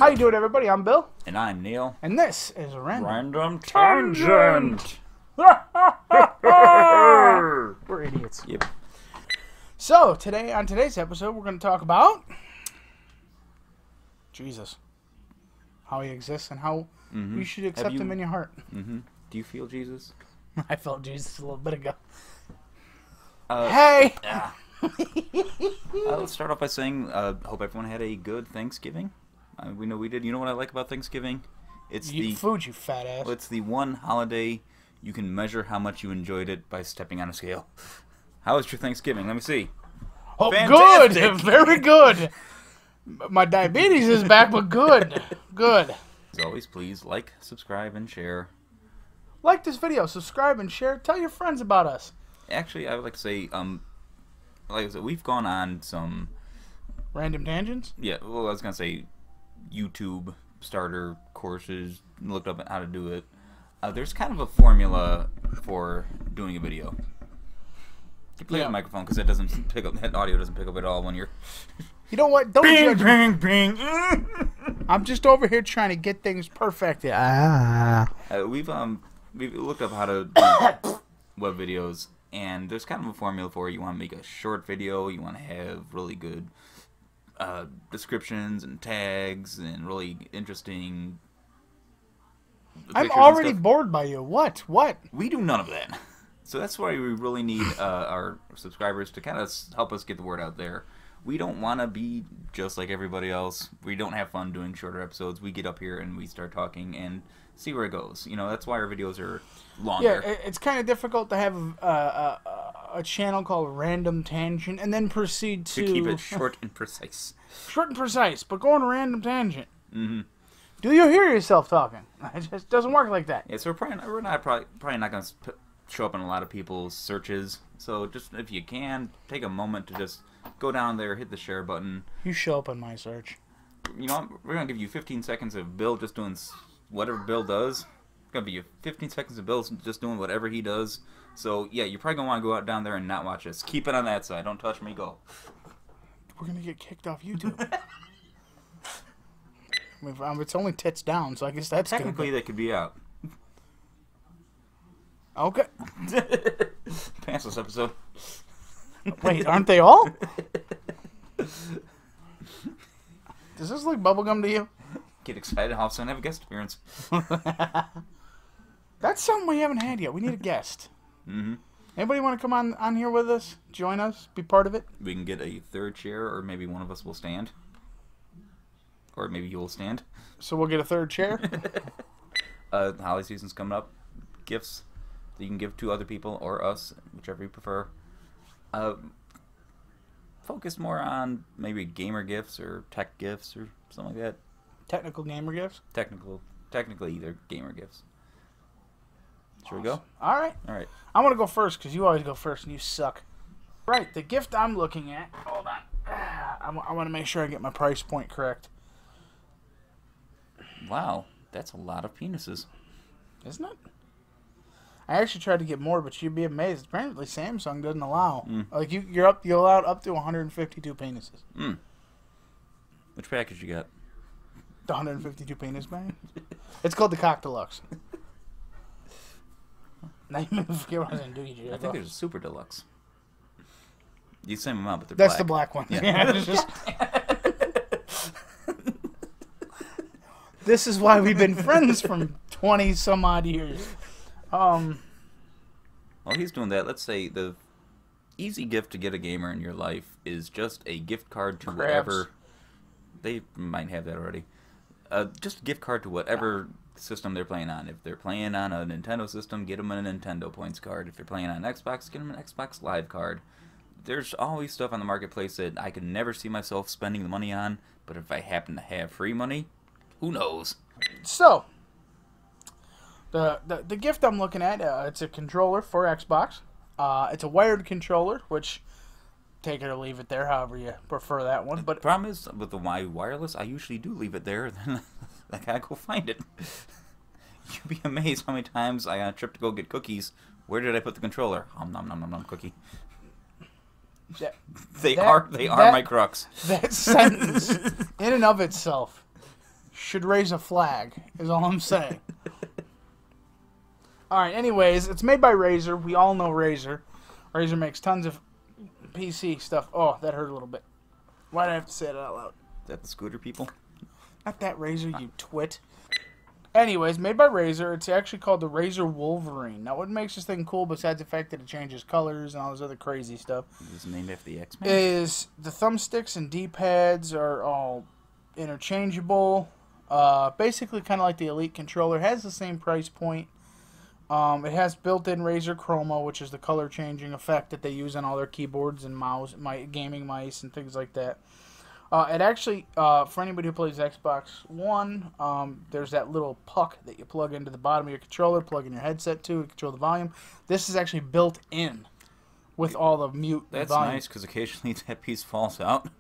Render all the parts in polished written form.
How you doing, everybody? I'm Bill. And I'm Neil. And this is Random Tangent. We're idiots. Yep. So, on today's episode, we're going to talk about Jesus. How he exists and how you should accept him in your heart. Do you feel Jesus? I felt Jesus a little bit ago. Hey! Let's start off by saying, hope everyone had a good Thanksgiving. We know we did. You know what I like about Thanksgiving? It's the food, you fat ass. It's the one holiday you can measure how much you enjoyed it by stepping on a scale. How was your Thanksgiving? Let me see. Oh, Fantastic. Good! Very good! My diabetes is back, but good. Good. As always, please like, subscribe, and share. Like this video, subscribe, and share. Tell your friends about us. Actually, I would like to say, like I said, we've gone on some... Random tangents? Yeah, well, I was going to say YouTube starter courses, looked up how to do it. There's kind of a formula for doing a video. You play the microphone because it doesn't pick up, that audio doesn't pick up at all when you're... You know what? Don't Bing, judge bing, me. bing. I'm just over here trying to get things perfect. We've looked up how to do web videos, and there's kind of a formula for it. You want to make a short video, you want to have really good descriptions and tags and really interesting pictures. I'm already bored by you. What? We do none of that. So that's why we really need our subscribers to kind of help us get the word out there. We don't want to be just like everybody else. We don't have fun doing shorter episodes. We get up here and we start talking and see where it goes. You know, that's why our videos are longer. Yeah, it's kind of difficult to have a channel called Random Tangent and then proceed to keep it short and precise. Short and precise, but go on a random tangent. Do you hear yourself talking? It just doesn't work like that. Yeah, so we're probably not going to show up in a lot of people's searches. So just if you can, take a moment to just go down there, hit the share button. You show up on my search. You know, we're going to give you 15 seconds of Bill just doing whatever Bill does. It's going to be 15 seconds of Bill just doing whatever he does. So, yeah, you're probably going to want to go out down there and not watch us. Keep it on that side. Don't touch me. Go. We're going to get kicked off YouTube. I mean, it's only tits down, so I guess that's technically they could be out. Okay. Pants this episode. Wait, aren't they all? Does this look bubblegum to you? Get excited, all of a sudden have a guest appearance. That's something we haven't had yet. We need a guest. Anybody want to come on here with us? Join us? Be part of it? We can get a third chair, or maybe one of us will stand. Or maybe you will stand. So we'll get a third chair? The holiday season's coming up. Gifts that you can give to other people or us, whichever you prefer. Focus more on maybe gamer gifts or tech gifts or something like that. Technical gamer gifts? Technically, they're gamer gifts. Should we go? All right. I want to go first because you always go first and you suck. Right, the gift I'm looking at. Hold on. I want to make sure I get my price point correct. Wow, that's a lot of penises. Isn't it? I actually tried to get more, but you'd be amazed. Apparently, Samsung doesn't allow. Like you're allowed up to 152 penises. Which package you got? The 152 penis bag. It's called the Cock Deluxe. Now you may forget what I was going to do. I think there's a Super Deluxe. The same amount, but they're That's black. the black one. Yeah. It's just... This is why we've been friends from 20 some odd years. While he's doing that, let's say the easy gift to get a gamer in your life is just a gift card to whatever. They might have that already. Just a gift card to whatever system they're playing on. If they're playing on a Nintendo system, get them a Nintendo points card. If they're playing on Xbox, get them an Xbox Live card. There's always stuff on the marketplace that I could never see myself spending the money on, but if I happen to have free money, who knows? So, the gift I'm looking at, it's a controller for Xbox. It's a wired controller, which take it or leave it there, however you prefer that one. But the problem is with my wireless, I usually do leave it there. Then I gotta go find it. You'd be amazed how many times I got a trip to go get cookies. Where did I put the controller? Nom nom nom nom nom cookie. They are my crux. That sentence, in and of itself, should raise a flag, is all I'm saying. Alright, anyways, it's made by Razer. We all know Razer. Razer makes tons of PC stuff. Oh, that hurt a little bit. Why did I have to say it out loud? Is that the scooter people? Not that Razer, you twit. Anyways, made by Razer. It's actually called the Razer Wolverine. Now, what makes this thing cool, besides the fact that it changes colors and all this other crazy stuff, Is it named after the X-Men? is the thumbsticks and D-pads are all interchangeable. Basically, kind of like the Elite controller. It has the same price point. It has built-in Razer Chroma, which is the color-changing effect that they use on all their keyboards and gaming mice and things like that. It actually, for anybody who plays Xbox One, there's that little puck that you plug into the bottom of your controller, plug in your headset to control the volume. This is actually built in with all the mute That's volume. nice, because occasionally that piece falls out,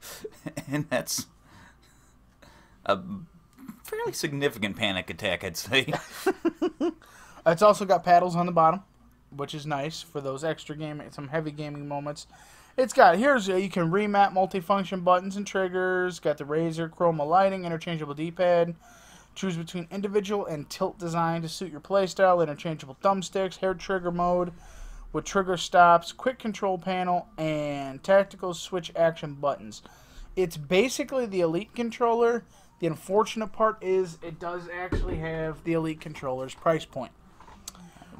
and that's a fairly significant panic attack, I'd say. It's also got paddles on the bottom, which is nice for those extra some heavy gaming moments. It's got, you can remap multifunction buttons and triggers. Got the Razer Chroma lighting, interchangeable D-pad. Choose between individual and tilt design to suit your playstyle. Interchangeable thumbsticks, hair trigger mode with trigger stops, quick control panel, and tactical switch action buttons. It's basically the Elite controller. The unfortunate part is it does actually have the Elite controller's price point.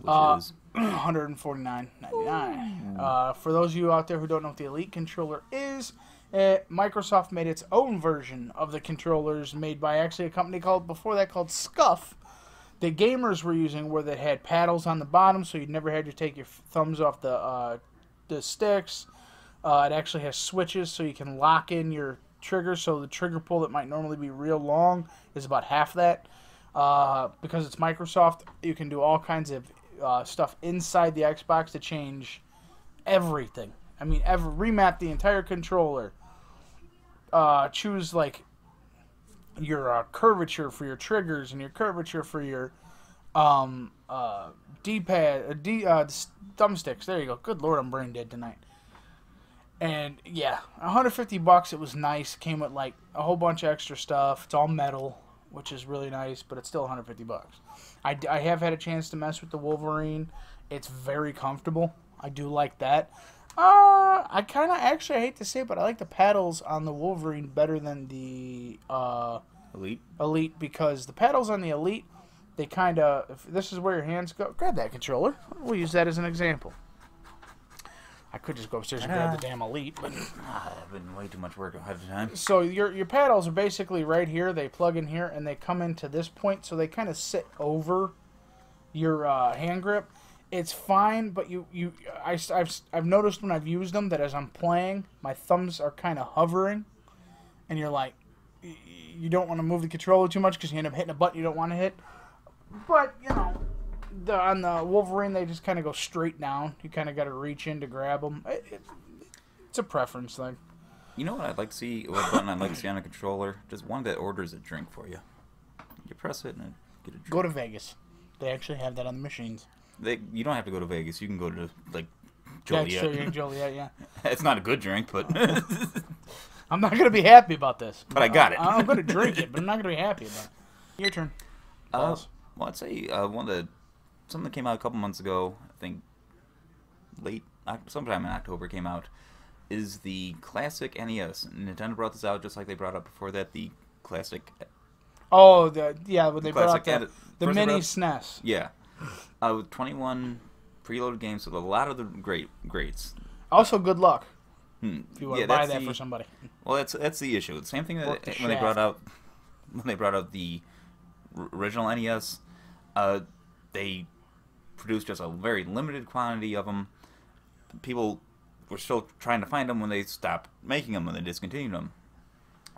Which is $149.99. For those of you out there who don't know what the Elite controller is, Microsoft made its own version of the controllers made by actually a company called Scuf. The gamers were using where they had paddles on the bottom, so you never had to take your thumbs off the sticks. It actually has switches, so you can lock in your trigger, so the trigger pull that might normally be real long is about half that. Because it's Microsoft, you can do all kinds of stuff inside the Xbox to change everything. I mean, remap the entire controller. Choose like your curvature for your triggers and your curvature for your D-pad, thumbsticks. There you go. Good Lord, I'm brain dead tonight. And yeah, $150. It was nice. Came with like a whole bunch of extra stuff. It's all metal, which is really nice, but it's still $150. I have had a chance to mess with the Wolverine. It's very comfortable. I do like that. I kind of actually, I hate to say it, but I like the paddles on the Wolverine better than the Elite, because the paddles on the Elite, they kind of, if this is where your hands go, grab that controller. We'll use that as an example. I could just go upstairs and grab the damn Elite, but I've been way too much work ahead of time. so your paddles are basically right here. They plug in here and they come into this point, so they kind of sit over your hand grip. It's fine, but I've noticed when I've used them that as I'm playing, my thumbs are kind of hovering, and you're like, you don't want to move the controller too much because you end up hitting a button you don't want to hit. But you know, on the Wolverine, they just kind of go straight down. You kind of got to reach in to grab them. It's a preference thing. You know what I'd like to see? What button I'd like to see on a controller? Just one that orders a drink for you. You press it and it get a drink. Go to Vegas. They actually have that on the machines. You don't have to go to Vegas. You can go to like Yeah, Joliet. sure, Joliet, yeah. It's not a good drink, but I'm not going to be happy about this. But I got it. I'm going to drink it, but I'm not going to be happy about it. Your turn. well, I'd say something that came out a couple months ago, I think sometime in October came out, is the classic NES. Nintendo brought this out just like they brought out before that the classic. Oh, when they brought out the mini SNES. Yeah. With 21 preloaded games with a lot of the greats. Also, good luck if you want to buy that for somebody. Well, that's the issue. The same thing that when they brought out the original NES, they produced just a very limited quantity of them. People were still trying to find them when they stopped making them, when they discontinued them.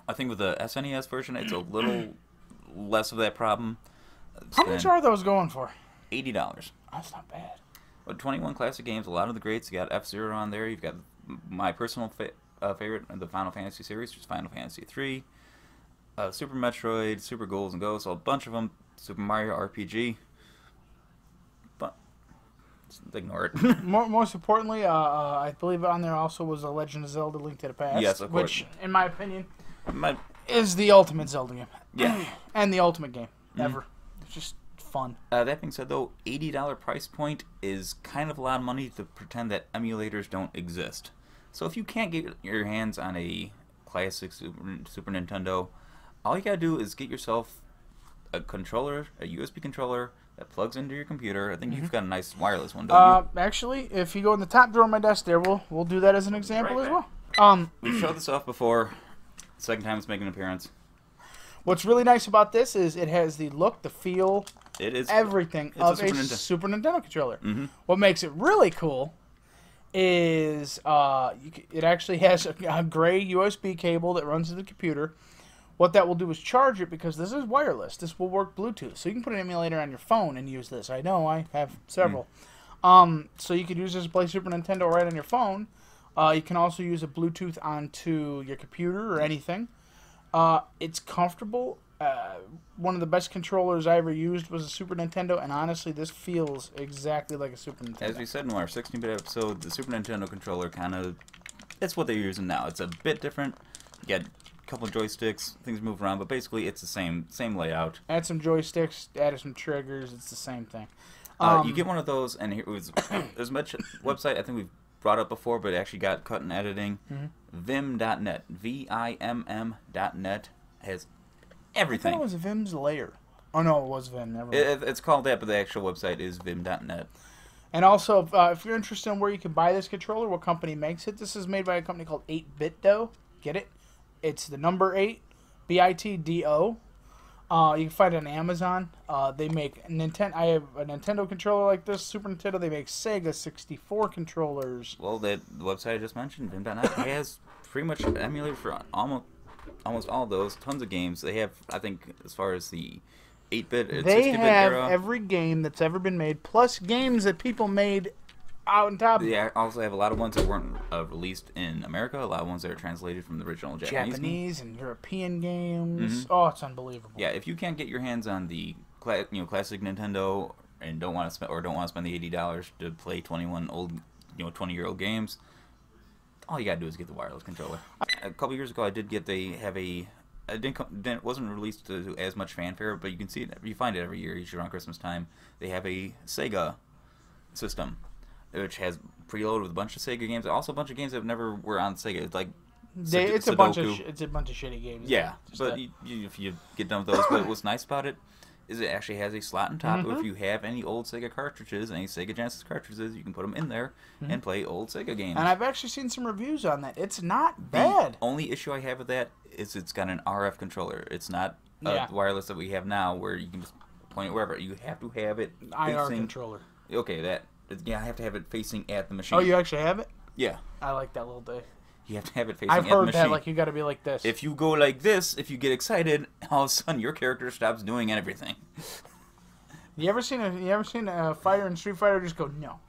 I think with the SNES version, it's a little less of that problem. How much are those going for? $80. That's not bad. But 21 classic games, a lot of the greats. You got F-Zero on there. You've got my personal favorite of the Final Fantasy series, which is Final Fantasy 3. Super Metroid, Super Ghouls and Ghosts, a bunch of them. Super Mario RPG. But just ignore it. Most importantly, I believe on there also was a Legend of Zelda: Link to the Past. Yes, of course. Which, in my opinion, is the ultimate Zelda game. Yeah. And the ultimate game ever. It's just fun. That being said, though, $80 price point is kind of a lot of money to pretend that emulators don't exist. So if you can't get your hands on a classic Super Nintendo, all you gotta do is get yourself a controller, a USB controller that plugs into your computer. I think you've got a nice wireless one, don't you? Actually, if you go in the top drawer of my desk there, we'll do that as an example as well. We've showed this off before. Second time it's making an appearance. What's really nice about this is it has the look, the feel, everything of a Super Nintendo controller. What makes it really cool is it actually has a gray USB cable that runs to the computer. What that will do is charge it, because this is wireless. This will work Bluetooth. So you can put an emulator on your phone and use this. I know, I have several. So you could use this to play Super Nintendo right on your phone. You can also use a Bluetooth onto your computer or anything. It's comfortable. One of the best controllers I ever used was a Super Nintendo, and honestly, this feels exactly like a Super Nintendo. As we said in our 16-bit episode, the Super Nintendo controller it's what they're using now. It's a bit different. You got a couple of joysticks, things move around, but basically it's the same layout. Add some joysticks, add some triggers, it's the same thing. You get one of those, and there's a website I think we've brought up before, but it actually got cut in editing. Vim.net. VIMM.net has everything. I thought it was Vim's Lair. Oh, no, it was Vim. Never mind. It's called that, but the actual website is Vim.net. And also, if you're interested in where you can buy this controller, what company makes it, this is made by a company called 8BitDo. Get it? It's the number 8, BITDO. You can find it on Amazon. They make Nintendo. I have a Nintendo controller like this, Super Nintendo. They make Sega 64 controllers. Well, the website I just mentioned, Vim.net, has pretty much emulated for almost all of those. Tons of games. They have, I think, as far as the 8-bit, 60-bit they have era, every game that's ever been made, plus games that people made out on top of it. They also have a lot of ones that weren't released in America, a lot of ones that are translated from the original Japanese and European games. Oh, it's unbelievable. Yeah, if you can't get your hands on the classic Nintendo and don't want to spend the $80 to play 20-year-old games, all you gotta do is get the wireless controller. A couple years ago, I did get it wasn't released to as much fanfare, but you can see it. You find it every year, usually around Christmas time. They have a Sega system, which has preloaded with a bunch of Sega games. Also, a bunch of games that never were on Sega. It's like it's a bunch of shitty games. Yeah, but if you get done with those, but what's nice about it is it actually has a slot on top. If you have any old Sega cartridges, any Sega Genesis cartridges, you can put them in there and play old Sega games. And I've actually seen some reviews on that. It's not bad. The only issue I have with that is it's got an RF controller. It's not wireless that we have now, where you can just point it wherever. You have to have it IR controller. Okay, I have to have it facing at the machine. Oh, you actually have it? Yeah. I like that little thing. You have to have it facing at the machine. I've heard that, like, you got to be like this. If you go like this, if you get excited, all of a sudden your character stops doing everything. You ever seen a fighter in Street Fighter just go no?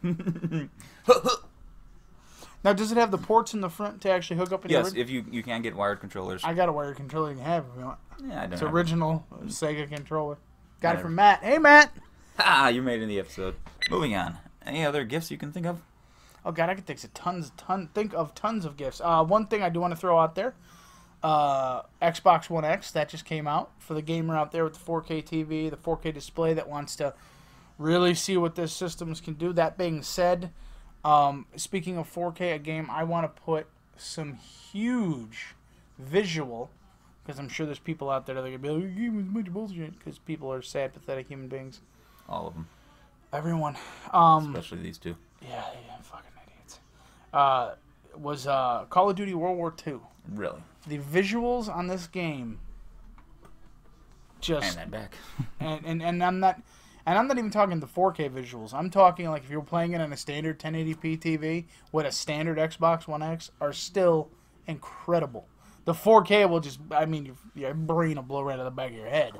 Now, does it have the ports in the front to actually hook up? Yes, if you can get wired controllers. I got a wired controller you can have if you want. Yeah, I don't. It's original Sega controller. Got it from Matt. Hey, Matt. Ah, you made it in the episode. Moving on. Any other gifts you can think of? Oh God, I can think of tons of gifts. One thing I do want to throw out there, Xbox One X, that just came out for the gamer out there with the 4K TV, the 4K display that wants to really see what this systems can do. That being said, speaking of 4K, a game I want to put some huge visual, because I'm sure there's people out there that are going to be like, your game is much bullshit, because people are sad, pathetic human beings. All of them. Everyone. Especially these two. Yeah, fucking idiots. Was Call of Duty World War II. Really? The visuals on this game just... And that back. and I'm not even talking the 4K visuals. I'm talking like if you're playing it on a standard 1080p TV with a standard Xbox One X are still incredible. The 4K will just... I mean, your brain will blow right out of the back of your head.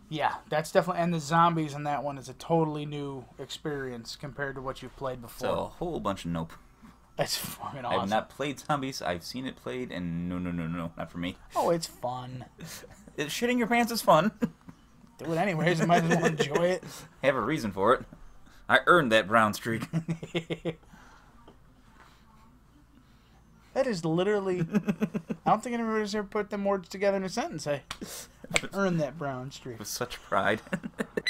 Yeah, that's definitely... And the zombies in that one is a totally new experience compared to what you've played before. So, a whole bunch of nope. That's fucking awesome. I have not played zombies. I've seen it played, and no, not for me. Oh, it's fun. Shitting your pants is fun. Do it anyways. You might as well enjoy it. Have a reason for it. I earned that brown streak. That is literally... I don't think anybody's ever put them words together in a sentence. I've earned that brown streak. With such pride.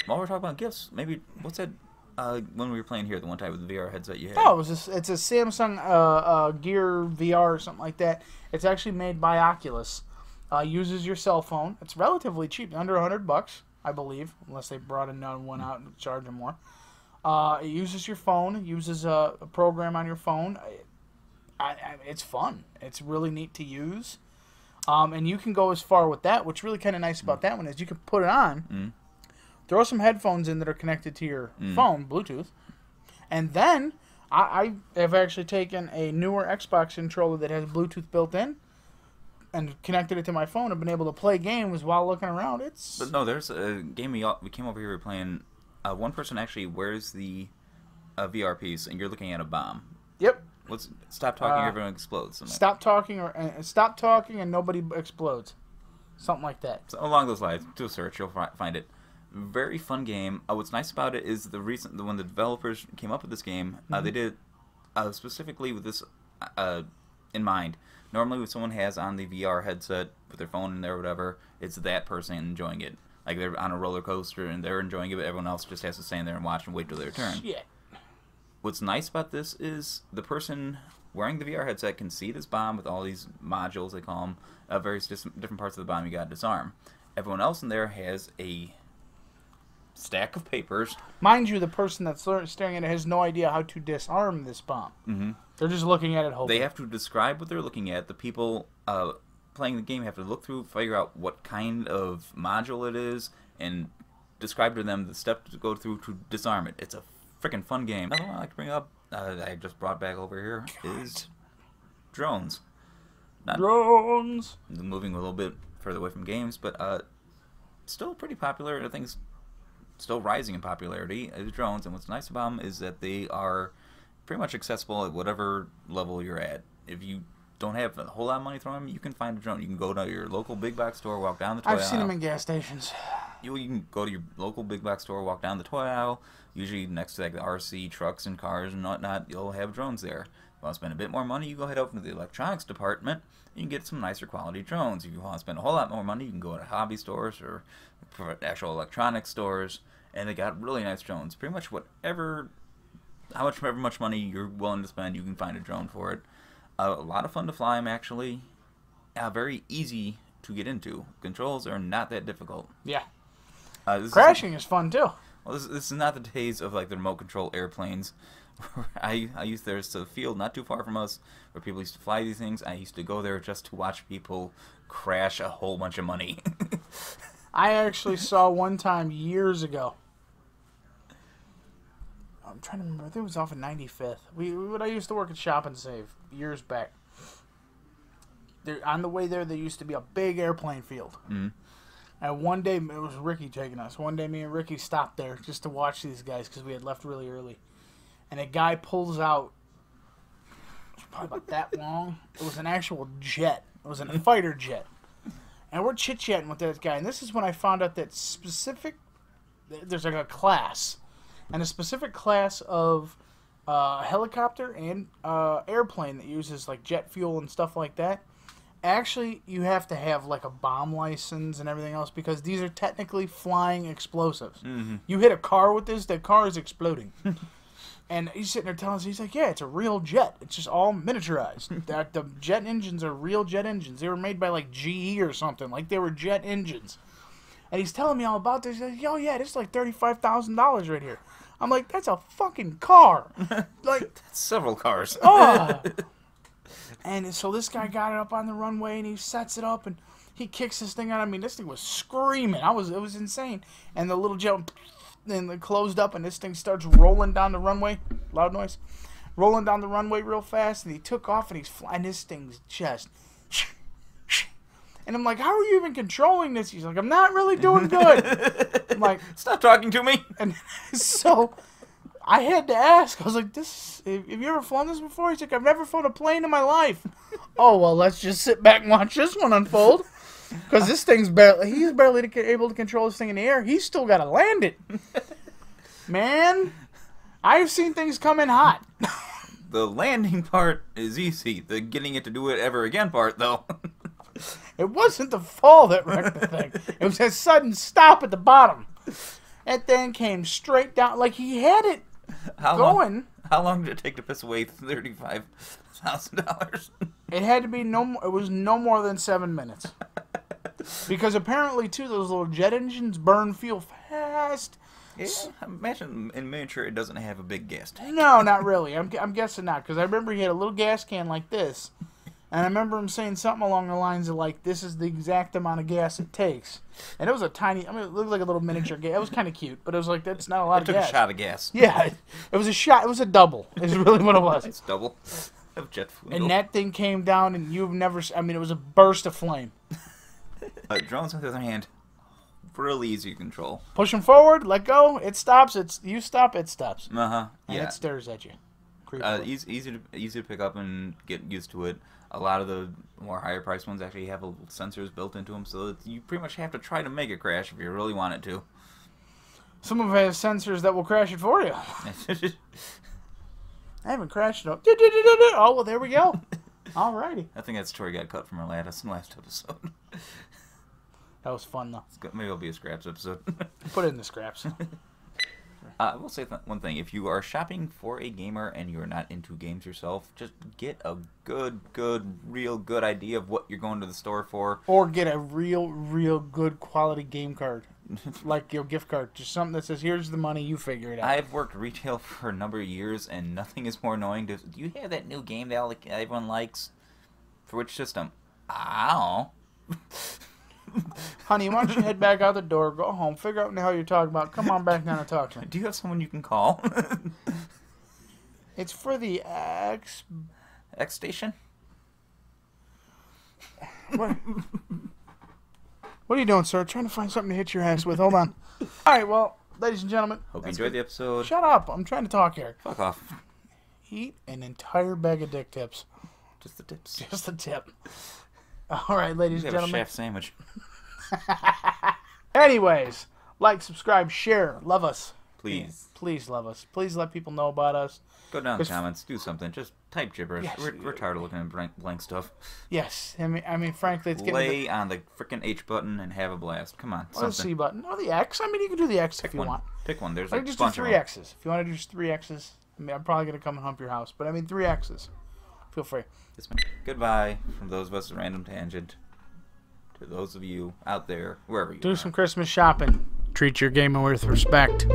While we're talking about gifts, maybe, what's that, when we were playing here the one time with the VR headset you had? Oh, it's a Samsung Gear VR or something like that. It's actually made by Oculus. Uses your cell phone. It's relatively cheap, under $100, I believe, unless they brought another one out and charge them more. It uses your phone. It uses a program on your phone. It's fun. It's really neat to use. And you can go as far with that. What's really kind of nice about that one is you can put it on, throw some headphones in that are connected to your phone, Bluetooth, and then I have actually taken a newer Xbox controller that has Bluetooth built in and connected it to my phone and been able to play games while looking around. But no, there's a game we came over here, we were playing. One person actually wears the VR piece, and you're looking at a bomb. Yep. Stop talking, everyone explodes. Stop talking, and nobody explodes. Something like that. So along those lines, do a search, you'll find it. Very fun game. What's nice about it is when the developers came up with this game, they did specifically with this in mind. Normally, when someone has on the VR headset with their phone in there or whatever, it's that person enjoying it. Like they're on a roller coaster and they're enjoying it, but everyone else just has to stand there and watch and wait till their turn. Yeah. What's nice about this is the person wearing the VR headset can see this bomb with all these modules, they call them, various different parts of the bomb you got to disarm. Everyone else in there has a stack of papers. Mind you, the person that's staring at it has no idea how to disarm this bomb. Mm-hmm. They're just looking at it hoping. They have to describe what they're looking at. The people playing the game have to look through, figure out what kind of module it is, and describe to them the steps to go through to disarm it. It's a freaking fun game. Another one I like to bring up that I just brought back over here is drones. Drones! Moving a little bit further away from games, but still pretty popular. I think it's still rising in popularity, is drones. And what's nice about them is that they are pretty much accessible at whatever level you're at. If you don't have a whole lot of money thrown them, you can find a drone. You can go to your local big box store, walk down the toy aisle. I've seen them in gas stations. You can go to your local big box store, walk down the toy aisle. Usually next to like the RC trucks and cars and whatnot, you'll have drones there. If you want to spend a bit more money, you go head over to the electronics department. You can get some nicer quality drones. If you want to spend a whole lot more money, you can go to hobby stores or actual electronics stores, and they got really nice drones. Pretty much however much money you're willing to spend, you can find a drone for it. A lot of fun to fly them, actually. Very easy to get into. Controls are not that difficult. Yeah. Crashing is fun, too. Well, this is not the days of like the remote control airplanes. There's a field not too far from us where people used to fly these things. I used to go there just to watch people crash a whole bunch of money. I actually saw one time years ago. I'm trying to remember. I think it was off of 95th. When I used to work at Shop and Save years back. On the way there used to be a big airplane field. Mm-hmm. And one day, it was Ricky taking us. One day, me and Ricky stopped there just to watch these guys because we had left really early. And a guy pulls out, it was probably about that long. It was an actual jet. It was a fighter jet. And we're chit-chatting with that guy. And this is when I found out that there's like a class. And a specific class of helicopter and airplane that uses like jet fuel and stuff like that. Actually, you have to have like a bomb license and everything else because these are technically flying explosives. Mm-hmm. You hit a car with this, that car is exploding. And he's sitting there telling us, he's like, yeah, it's a real jet. It's just all miniaturized. The jet engines are real jet engines. They were made by like GE or something. Like they were jet engines. And he's telling me all about this. He's like, oh yeah, this is like $35,000 right here. I'm like, that's a fucking car. Like that's several cars. Oh. And so this guy got it up on the runway, and he sets it up, and he kicks this thing out. I mean, this thing was screaming. It was insane. And the little jet then it closed up, and this thing starts rolling down the runway. Loud noise. Rolling down the runway real fast, and he took off, and he's flying. This thing's just... And I'm like, how are you even controlling this? He's like, I'm not really doing good. I'm like... Stop talking to me. And so... I had to ask. I was like, have you ever flown this before? He's like, I've never flown a plane in my life. Oh, well, let's just sit back and watch this one unfold. Because this thing's he's barely able to control this thing in the air. He's still got to land it. Man, I've seen things come in hot. The landing part is easy. The getting it to do it ever again part, though. It wasn't the fall that wrecked the thing. It was a sudden stop at the bottom. That thing came straight down. Like, he had it going. How long did it take to piss away $35,000? It had to be it was no more than 7 minutes. Because apparently, too, those little jet engines burn fuel fast. Yeah, imagine in miniature it doesn't have a big gas tank. No, not really. I'm guessing not. Because I remember he had a little gas can like this. And I remember him saying something along the lines of, like, this is the exact amount of gas it takes. And it was a tiny, I mean, it looked like a little miniature gas. It was kind of cute, but it was like, that's not a lot of gas. It took a shot of gas. Yeah, it was a shot. It was a double, is really what it was. It's double of jet fuel. And that thing came down, and you've never, I mean, it was a burst of flame. Drones, on the other hand, really easy to control. Push them forward, let go, it stops, you stop, it stops. Uh-huh, And yeah. it stares at you. Easy to pick up and get used to it. A lot of the more higher priced ones actually have sensors built into them, so that you pretty much have to try to make it crash if you really want it to. Some of them have sensors that will crash it for you. I haven't crashed it. Oh, well, there we go. Alrighty. I think that story got cut from our last episode. That was fun, though. Maybe it'll be a scraps episode. Put it in the scraps. I will say one thing. If you are shopping for a gamer and you're not into games yourself, just get a real good idea of what you're going to the store for. Or get a real good quality game card. Like your gift card. Just something that says, here's the money, you figure it out. I've worked retail for a number of years, and nothing is more annoying. Do you have that new game that everyone likes? For which system? I don't know. Honey, why don't you head back out the door, go home, figure out what the hell you're talking about, come on back down and talk to me. Do you have someone you can call? It's for the X station? What are you doing, sir? Trying to find something to hit your ass with. Hold on. Alright, well, ladies and gentlemen. Hope you enjoyed the episode. Shut up. I'm trying to talk here. Fuck off. Eat an entire bag of dick tips. Just the tips. Just the tip. Alright, ladies and gentlemen. A shaft sandwich. Anyways, like, subscribe, share, love us. Please. Please love us. Please let people know about us. Go down in the comments. Do something. Just type gibberish. Yes. We're tired of looking at blank stuff. Yes. I mean, frankly, it's getting... Lay on the frickin' H button and have a blast. Come on. Or the C button. Or the X. I mean, you can do the X if you want. Pick one. There's I a can just bunch do of 3 them. X's. If you want to do just 3 X's, I mean, I'm probably going to come and hump your house. But I mean, 3 X's. Feel free. Goodbye from those of us at Random Tangent. To those of you out there, wherever you are. Do some Christmas shopping. Treat your gamer with respect.